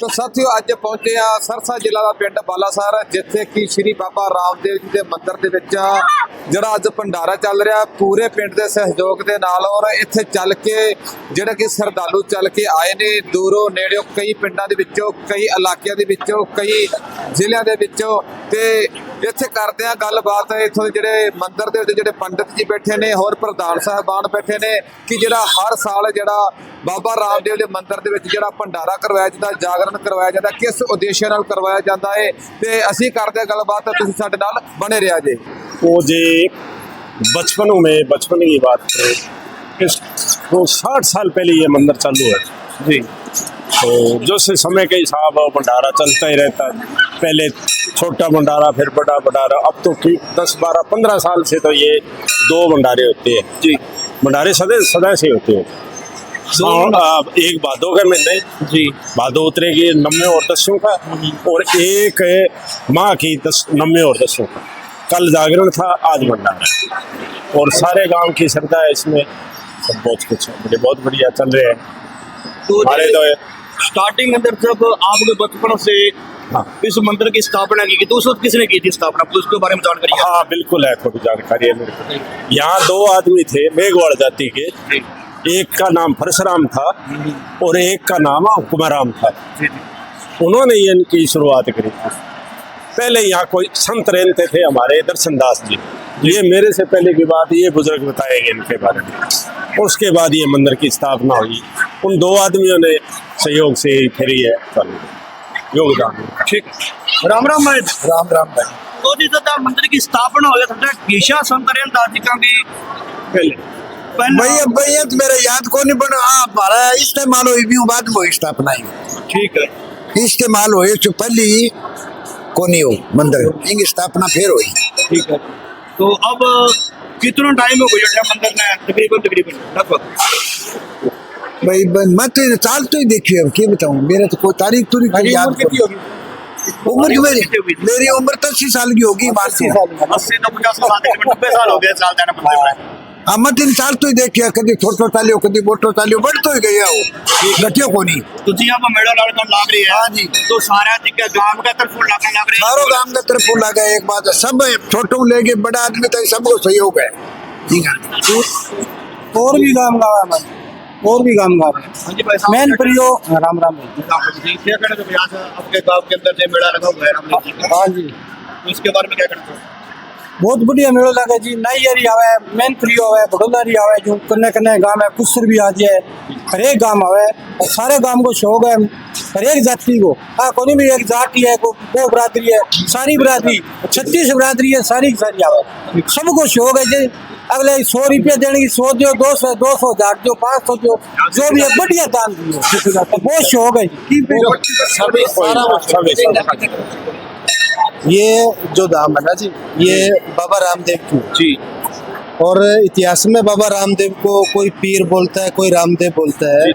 तो साथियों अज पहुंचे आ सरसा जिला का पिंड बालासर जिथे कि श्री बाबा रामदेव जी के मंदिर के विच जिहड़ा अज भंडारा चल रहा पूरे पिंड के सहयोग के नाल और इत्थे चल के जिहड़े कि श्रद्धालु चल के आए ने दूरों नेड़ों कई पिंडां दे विचों कई इलाकिਆਂ दे विचों कई ਜ਼ਿਲ੍ਹਿਆਂ ਦੇ विचों ते इत्थे करते हैं गलबात इत्थों जिहड़े मंदिर दे जिहड़े पंडित जी बैठे ने होर प्रधान साहबान बैठे ने कि जिहड़ा हर साल जिहड़ा बाबा रामदेव के मंदिर दे विच जिहड़ा भंडारा करवाया जाता जागरण करवाया जाता किस उद्देश्य नाल करवाया जाता है ते असीं करदे गलबात तुसीं साडे नाल बने रहिया जे। वो जे बचपन की बात करें इस तो 60 साल पहले ये मंदिर चालू है जी। तो जो से समय के हिसाब भंडारा चलता ही रहता है, पहले छोटा भंडारा फिर बड़ा भंडारा, अब तो 10, 12, 15 साल से तो ये 2 भंडारे होते हैं जी। भंडारे सदा से होते हैं। एक भादों का महीने जी भादो उतरेगी 9वें और 10वें का, और एक माह की 9वें और 10वें का। कल जागरण था, आज भंडारा, और सारे गांव की श्रद्धा है इसमें। सब बहुत कुछ बहुत बढ़िया चल रहे हैं। तो हमारे तो स्टार्टिंग अंदर जब आपके बचपन से इस मंदिर की स्थापना की तो उस वक्त किसने की थी स्थापना, उसके बारे में जानकारी? हाँ बिल्कुल है, थोड़ी जानकारी है मेरे को। यहाँ 2 आदमी थे मेघवाड़ जाति के, एक का नाम परशुराम था और एक का नाम कुमाराम था। उन्होंने ये इनकी शुरुआत करी थी। पहले यहाँ कोई संत रहते थे हमारे दर्शनदास जी, ये मेरे से पहले की बात ये बुजुर्ग बताएंगे इनके बारे में। और उसके बाद ये मंदिर की स्थापना हुई, उन 2 आदमियों ने सहयोग से फिर ये योगदान। ठीक, राम राम भाई। राम राम भाई। तो जी जब मंदिर की स्थापना हो गया ईशा संत दास जी का भी भैया तो मेरा याद को नहीं बना। हमारा इस्तेमाल हुई भी बाद में स्थापना ही। ठीक है, इस्तेमाल हुए जो पहली को नहीं हो मंदिर की स्थापना फिर हुई। ठीक है, तो अब कितना टाइम हो गया मंदिर में? तकरीबन लगभग भाई मैं तो साल तो ही देखी अब क्या बताऊं, मेरा तो कोई तारीख तो नहीं याद। उम्र मेरी उम्र 80 साल की होगी। 80 तो 50 साल 90 साल हो गए साल जाना मंदिर में। मैं 3 साल तो ही देखिए, कभी छोटो चालियो कभी मोटो चालियो बढ़ तो ही गया हो घटियो को नहीं। तो जी अब मेड़ा लड़कन लाग रही है। हाँ जी, तो सारा गांव का तरफ लाग रही है, सारो गांव का तरफ लगा। एक बात है, सब छोटो लेके बड़ा आदमी तक सबको सहयोग है। और भी गांव गावा है, और भी गांव गावा है। मैन प्रियो राम राम जी। क्या कहना चाहिए आपके गांव के अंदर जो मेला लगा हुआ है रामदेव? हाँ जी, तो इसके बारे में क्या कहना चाहिए? बहुत बढ़िया मेला लगा जी। नाइयरी आवे, मैन प्रियो आवे, भगोदारी आवे, जो कन्ने कन्ने गांव है कुसर भी आ जाए, हर एक गांव आवे और सारे गांव को शौक है हर एक जाति को। हाँ कोई भी एक जाति है, को बरादरी है, सारी बरादरी 36 बरादरी है, सारी आवे, सबको शौक है जी। अगले 100 रुपया देने की 100 दो, 200 1000 दो, 500 दो, जो भी है बढ़िया दान दिए, बहुत शौक है जी। ये जो धाम है ना जी, ये बाबा रामदेव की जी। और इतिहास में बाबा रामदेव को कोई पीर बोलता है, कोई रामदेव बोलता है।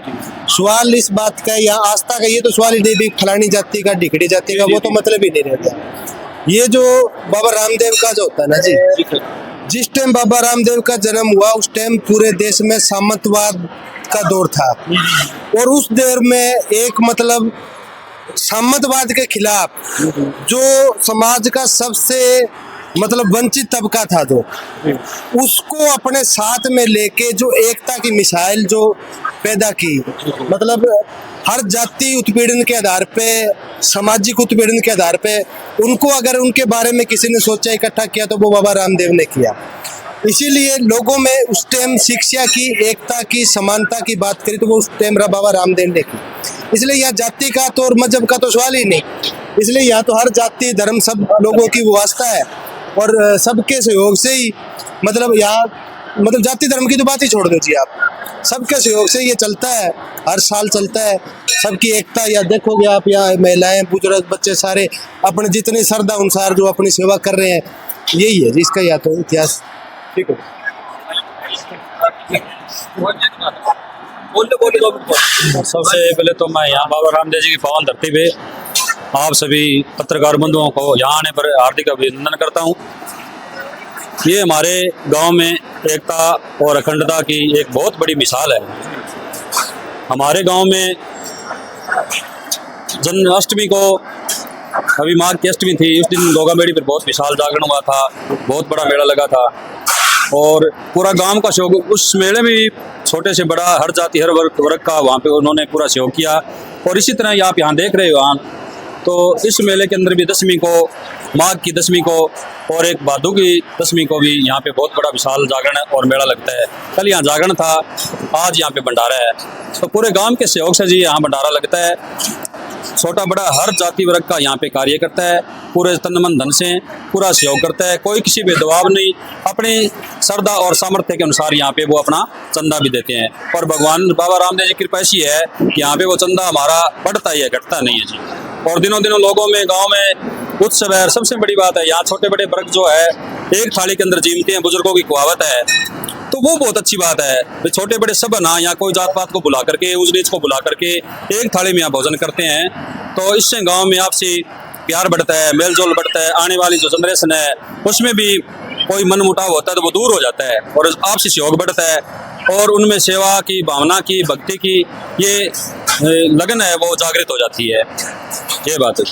सवाल इस बात का यहाँ आस्था का ये तो सवाल ही नहीं फलानी जाति का ढिकड़ी जाति का, वो तो मतलब ही नहीं रहता। ये जो बाबा रामदेव का जो होता है ना जी, जिस टाइम बाबा रामदेव का जन्म हुआ उस टाइम पूरे देश में सामंतवाद का दौर था, और उस दौर में एक मतलब सामंतवाद के खिलाफ जो समाज का सबसे मतलब वंचित तबका था, जो उसको अपने साथ में लेके जो एकता की मिसाइल जो पैदा की, मतलब हर जाति उत्पीड़न के आधार पे, सामाजिक उत्पीड़न के आधार पे उनको अगर उनके बारे में किसी ने सोचा इकट्ठा किया तो वो बाबा रामदेव ने किया। इसीलिए लोगों में उस टाइम शिक्षा की, एकता की, समानता की बात करी तो वो उस टाइम बाबा रामदेव ने की। इसलिए यहाँ जाति का तो और मजहब का तो सवाल ही नहीं। इसलिए यहाँ तो हर जाति धर्म सब लोगों की व्यवस्था है, और सबके सहयोग से ही मतलब यहाँ मतलब जाति धर्म की तो बात ही छोड़ दीजिए आप, सबके सहयोग से ये चलता है, हर साल चलता है। सबकी एकता या देखोगे आप, यहाँ महिलाएं बुजुर्ग बच्चे सारे अपने जितनी श्रद्धा अनुसार जो अपनी सेवा कर रहे हैं, यही है जिसका या तो इतिहास। ठीक है, सबसे पहले तो मैं यहाँ बाबा रामदेव जी की पावन धरती पे आप सभी पत्रकार बंधुओं को यहाँ आने पर हार्दिक अभिनंदन करता हूँ। ये हमारे गांव में एकता और अखंडता की एक बहुत बड़ी मिसाल है। हमारे गांव में जन्माष्टमी को, अभी माघ की अष्टमी थी, उस दिन गोगामेड़ी पर बहुत विशाल जागरण हुआ था, बहुत बड़ा मेला लगा था और पूरा गांव का सहयोग। उस मेले में भी छोटे से बड़ा हर जाति हर वर्ग का वहाँ पे उन्होंने पूरा सहयोग किया। और इसी तरह आप यहाँ देख रहे हो आप, तो इस मेले के अंदर भी दशमी को, माघ की दशमी को और एक भादों की दशमी को भी यहाँ पे बहुत बड़ा विशाल जागरण और मेला लगता है। कल यहाँ जागरण था, आज यहाँ पे भंडारा है। तो पूरे गांव के सहयोग से जी यहाँ भंडारा लगता है। छोटा बड़ा हर जाति वर्ग का यहाँ पे कार्य करता है, पूरे तन मन धन से पूरा सहयोग करता है। कोई किसी पे दबाव नहीं, अपनी श्रद्धा और सामर्थ्य के अनुसार यहाँ पे वो अपना चंदा भी देते हैं। और भगवान बाबा रामदेव जी की कृपा ऐसी है कि यहाँ पे वो चंदा हमारा बढ़ता ही है, घटता नहीं है जी। और दिनों दिनों लोगों में, गाँव में उत्सव है। सबसे बड़ी बात है यहाँ छोटे बड़े वर्ग जो है एक थाली के अंदर जीमते हैं, बुजुर्गों की कहावत है, तो वो बहुत अच्छी बात है। छोटे बड़े सब ना यहाँ कोई जात पात को बुला करके, ऊंच नीच को बुला करके एक थाली में यहाँ भोजन करते हैं। तो इससे गांव में आपसी प्यार बढ़ता है, मेलजोल बढ़ता है। आने वाली जो जनरेशन है उसमें भी कोई मन मुटाव होता है तो वो दूर हो जाता है और आपसी सहयोग बढ़ता है और उनमें सेवा की भावना की, भक्ति की ये लगन है वो जागृत हो जाती है। ये बात है।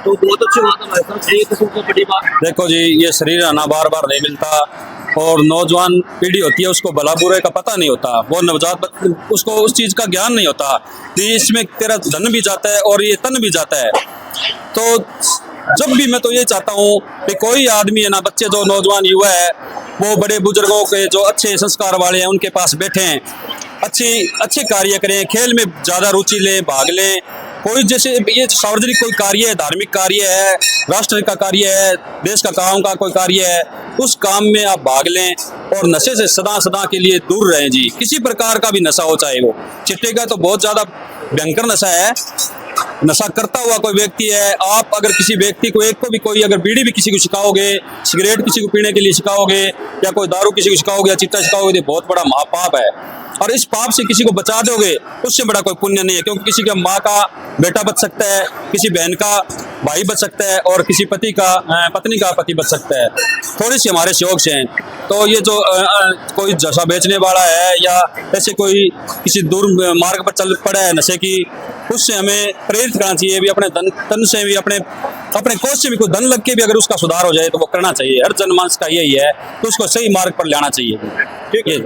तो बहुत अच्छी बात है भाई साहब, ये तो सबसे बड़ी बात। देखो जी, ये शरीर आना बार बार नहीं मिलता और नौजवान पीढ़ी होती है उसको भला बुरे का पता नहीं होता। वो नवजात उसको उस चीज़ का ज्ञान नहीं होता कि इसमें तेरा धन भी जाता है और ये तन भी जाता है। तो जब भी मैं तो ये चाहता हूँ कि कोई आदमी है ना, बच्चे जो नौजवान युवा है वो बड़े बुजुर्गों के जो अच्छे संस्कार वाले हैं उनके पास बैठें, अच्छे कार्य करें, खेल में ज़्यादा रुचि लें, भाग लें। कोई जैसे ये सार्वजनिक कोई कार्य है, धार्मिक कार्य है, राष्ट्र का कार्य है, देश का काम का कोई कार्य है, उस काम में आप भाग लें और नशे से सदा के लिए दूर रहें जी। किसी प्रकार का भी नशा हो, चाहे वो चिट्टे का तो बहुत ज़्यादा भयंकर नशा है। नशा करता हुआ कोई व्यक्ति है, आप अगर किसी व्यक्ति को, एक को भी कोई अगर बीड़ी भी किसी को सिखाओगे, सिगरेट किसी को पीने के लिए सिखाओगे या कोई दारू किसी को सिखाओगे या चिट्टा सिखाओगे तो बहुत बड़ा महापाप है। और इस पाप से किसी को बचा दोगे उससे बड़ा कोई पुण्य नहीं है, क्योंकि किसी का माँ का बेटा बच सकता है, किसी बहन का भाई बच सकता है और किसी पत्नी का पति बच सकता है, थोड़ी सी हमारे सहयोग से हैं। तो ये जो कोई नशा बेचने वाला है या ऐसे कोई किसी दूर मार्ग पर चल पड़ा है नशे की, उससे हमें प्रेरित करना चाहिए भी, अपने तन से भी, अपने कोष से भी कोई धन लग के भी अगर उसका सुधार हो जाए तो वो करना चाहिए। हर जनमानस का यही है, तो उसको सही मार्ग पर लाना चाहिए। ठीक है।